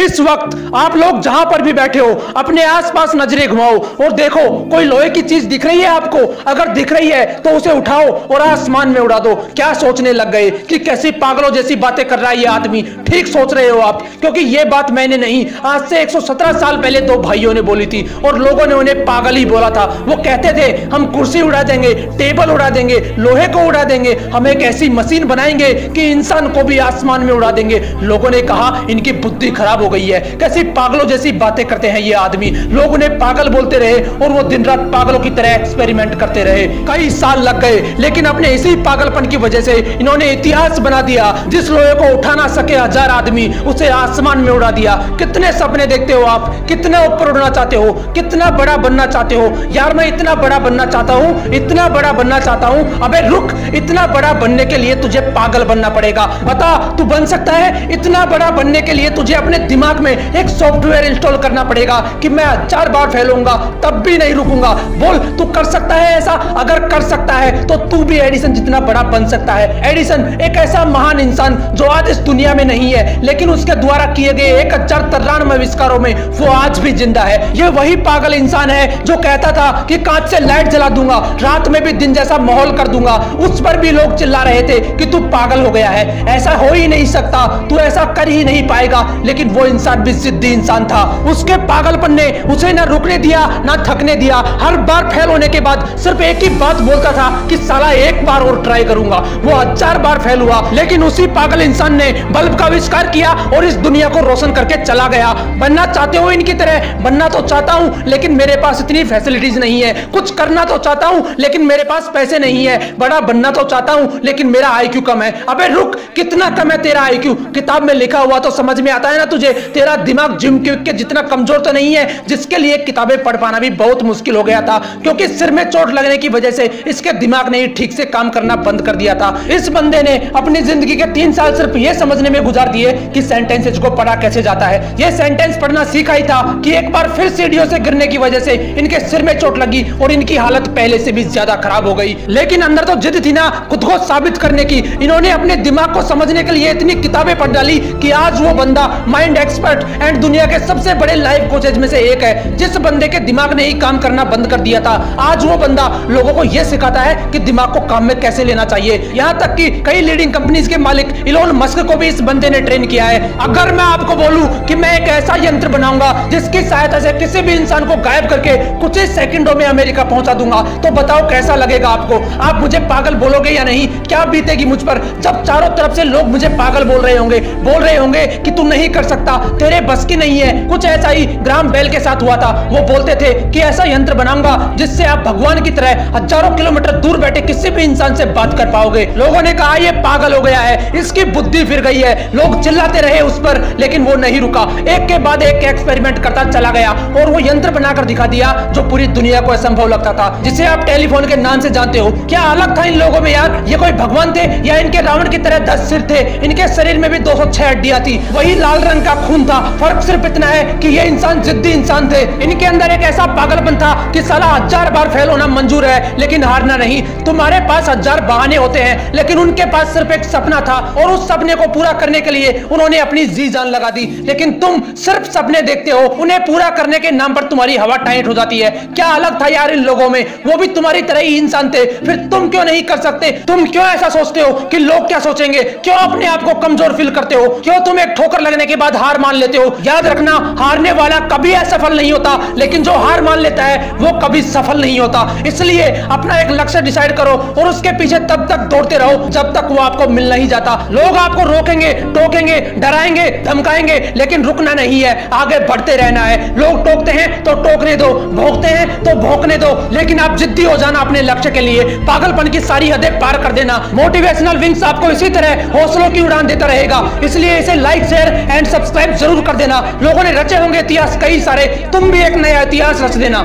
इस वक्त आप लोग जहां पर भी बैठे हो अपने आसपास नजरें घुमाओ और देखो कोई लोहे की चीज दिख रही है आपको। अगर दिख रही है तो उसे उठाओ और आसमान में उड़ा दो। क्या सोचने लग गए कि कैसी पागलों जैसी बातें कर रहा है ये आदमी। ठीक सोच रहे हो आप, क्योंकि ये बात मैंने नहीं, आज से 117 साल पहले दो भाइयों ने बोली थी और लोगों ने उन्हें पागल ही बोला था। वो कहते थे हम कुर्सी उड़ा देंगे, टेबल उड़ा देंगे, लोहे को उड़ा देंगे, हम एक ऐसी मशीन बनाएंगे कि इंसान को भी आसमान में उड़ा देंगे। लोगों ने कहा इनकी बुद्धि खराब हो गई है, कैसी पागलों जैसी बातें करते हैं ये आदमी। लोग उन्हें पागल बोलते रहे और वो दिन रात पागलों की तरह एक्सपेरिमेंट करते रहे। कई साल लग गए, लेकिन अपने इसी पागलपन की वजह से इन्होंने इतिहास बना दिया। जिस लोहे को उठा ना सके 1000 आदमी, उसे आसमान में उड़ा दिया। कितने सपने देखते हो आप, कितना ऊपर उड़ना चाहते हो, कितना बड़ा बनना चाहते हो। यार मैं इतना बड़ा बनना चाहता हूँ, इतना बड़ा बनना चाहता हूँ। अबे रुक, इतना बड़ा बनने के लिए तुझे पागल बनना पड़ेगा। बता तू बन सकता है? इतना बड़ा बनने के लिए तुझे अपने दिमाग में एक सॉफ्टवेयर इंस्टॉल करना पड़ेगा कि मैं 1000 बार फैलूंगा तब भी नहीं रुकूंगा। बोल तू कर सकता है ऐसा? अगर कर सकता है तो तू भी एडिसन जितना बड़ा बन सकता है। एडिसन एक ऐसा महान इंसान जो आज इस दुनिया में नहीं है, लेकिन उसके द्वारा किए गए 1093 आविष्कारों में वो आज भी जिंदा है। ये वही पागल इंसान है जो कहता था कि कांच से लाइट जला दूंगा, रात में भी दिन जैसा माहौल कर दूंगा। उस पर भी लोग चिल्ला रहे थे कि तू पागल हो गया है, ऐसा हो ही नहीं सकता, तू ऐसा कर ही नहीं पाएगा। लेकिन वो इंसान भी जिद्दी इंसान था। उसके पागलपन ने उसे ना रुकने दिया ना थकने दिया। हर बार फेल होने के बाद सिर्फ एक ही बात बोलता था कि साला एक बार और ट्राई करूंगा। वो 1000 बार फेल हुआ, लेकिन उसी पागल इंसान ने बल्ब का आविष्कार किया और इस दुनिया को रोशन करके चला गया। बनना चाहते हो इनकी तरह? बनना तो चाहता हूं, लेकिन मेरे पास इतनी फैसिलिटीज नहीं है। कुछ करना तो चाहता हूं, लेकिन मेरे पास पैसे नहीं है। बड़ा बनना तो चाहता हूं, लेकिन मेरा आईक्यू कम है। अबे रुक, कितना कम है तेरा आईक्यू? किताब में लिखा हुआ तो समझ में आता है ना तुझे। तेरा दिमाग जिम के जितना कमजोर तो नहीं है, जिसके लिए किताबें पढ़ पाना भी बहुत मुश्किल हो गया था, क्योंकि सिर में चोट लगने की वजह से इसके दिमाग ने ठीक से काम करना बंद कर दिया था। इस बंदे ने अपनी जिंदगी के 3 साल सिर्फ ये समझने में गुजार दिए कि सेंटेंसेस को पढ़ा कैसे जाता है। ये सेंटेंस पढ़ना सीखा ही था कि एक बार फिर सीढ़ियों से गिरने की वजह से इनके सिर में चोट लगी और इनकी हालत पहले से भी ज्यादा खराब हो गई। लेकिन अंदर तो जिद थी ना खुद को साबित करने की। इन्होंने अपने दिमाग को समझने के लिए इतनी किताबें पढ़ डाली कि आज वो बंदा माइंड एक्सपर्ट एंड दुनिया के सबसे बड़े लाइफ कोचेज में से एक है। जिस बंदे के दिमाग ने ही काम करना बंद कर दिया था, आज वो बंदा लोगों को यह सिखाता है कि दिमाग को काम में कैसे लेना चाहिए। यहां तक कि कई लीडिंग कंपनीज के मालिक इलोन मस्क को भी इस बंदे ने ट्रेन किया है। अगर मैं आपको बोलूं कि मैं एक ऐसा यंत्र बनाऊंगा जिसकी सहायता से किसी भी इंसान को गायब करके कुछ ही सेकंडों में अमेरिका पहुंचा दूंगा, तो बताओ कैसा लगेगा आपको? आप मुझे पागल बोलोगे या नहीं? क्या बीतेगी मुझ पर जब चारों तरफ से लोग मुझे पागल बोल रहे होंगे कि तू नहीं कर सकता, तेरे बस की नहीं है। कुछ ऐसा ही ग्राहम बेल के साथ हुआ था। वो बोलते थे कि ऐसा यंत्र बनाऊंगा जिससे आप भगवान की तरह हजारों किलोमीटर दूर बैठे किसी भी इंसान से बात कर पाओगे। लोगों ने कहा ये पागल हो गया है, इसकी बुद्धि फिर गई है। लोग चिल्लाते रहे उस पर, लेकिन वो नहीं रुका। एक के बाद एक एक्सपेरिमेंट करता चला गया और वो यंत्र बनाकर दिखा दिया जो पूरी दुनिया को असंभव लगता था, जिसे आप टेलीफोन के नाम से जानते हो। क्या अलग था इन लोगों में यार? ये कोई भगवान थे या इनके रावण की तरह 10 सिर थे? इनके शरीर में भी 206 हड्डियां थी, वही लाल रंग का खून था। फर्क सिर्फ इतना है कि ये इंसान जिद्दी इंसान थे। इनके अंदर एक ऐसा पागलपन था कि साला 1000 बार फेल होना मंजूर है लेकिन हारना नहीं। तुम्हारे पास 1000 बहाने होते हैं, लेकिन उनके पास सिर्फ एक सपना था और उस सपने को पूरा करने के लिए उन्होंने अपनी जी जान लगा दी। लेकिन तुम सिर्फ सपने देखते हो, उन्हें पूरा करने के नाम पर तुम्हारी हवा टाइट हो जाती है। क्या अलग था यार इन लोगों में? वो भी तुम्हारी तरह ही इंसान थे, फिर तुम क्यों नहीं कर सकते? तुम क्यों ऐसा सोचते हो कि लोग क्या सोचेंगे? क्यों अपने आप को कमजोर फील करते हो? क्यों तुम एक ठोकर लगने के बाद हार मान लेते हो? याद रखना, हारने वाला कभी असफल नहीं होता, लेकिन जो हार मान लेता है वो कभी सफल नहीं होता। इसलिए अपना एक लक्ष्य डिसाइड करो और उसके पीछे तब तक दौड़ते रहो जब तक वो आपको मिल नहीं जाता। लोग आपको रोकेंगे, टोकेंगे, डराएंगे, धमकाएंगे, लेकिन रुकना नहीं है, आगे बढ़ते रहना है। लोग टोकते हैं तो टोकने दो, भौंकते हैं तो भौंकने दो, लेकिन आप जिद्दी हो जाना अपने लक्ष्य के लिए। पागलपन की सारी हदें पार कर देना। मोटिवेशनल विंग्स आपको इसी तरह हौसलों की उड़ान देता रहेगा, इसलिए इसे लाइक, शेयर एंड सब्सक्राइब जरूर कर देना। लोगों ने रचे होंगे इतिहास कई सारे, तुम भी एक नया इतिहास रच देना।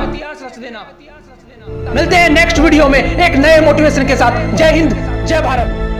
मिलते हैं नेक्स्ट वीडियो में एक नए मोटिवेशन के साथ। जय हिंद, जय भारत।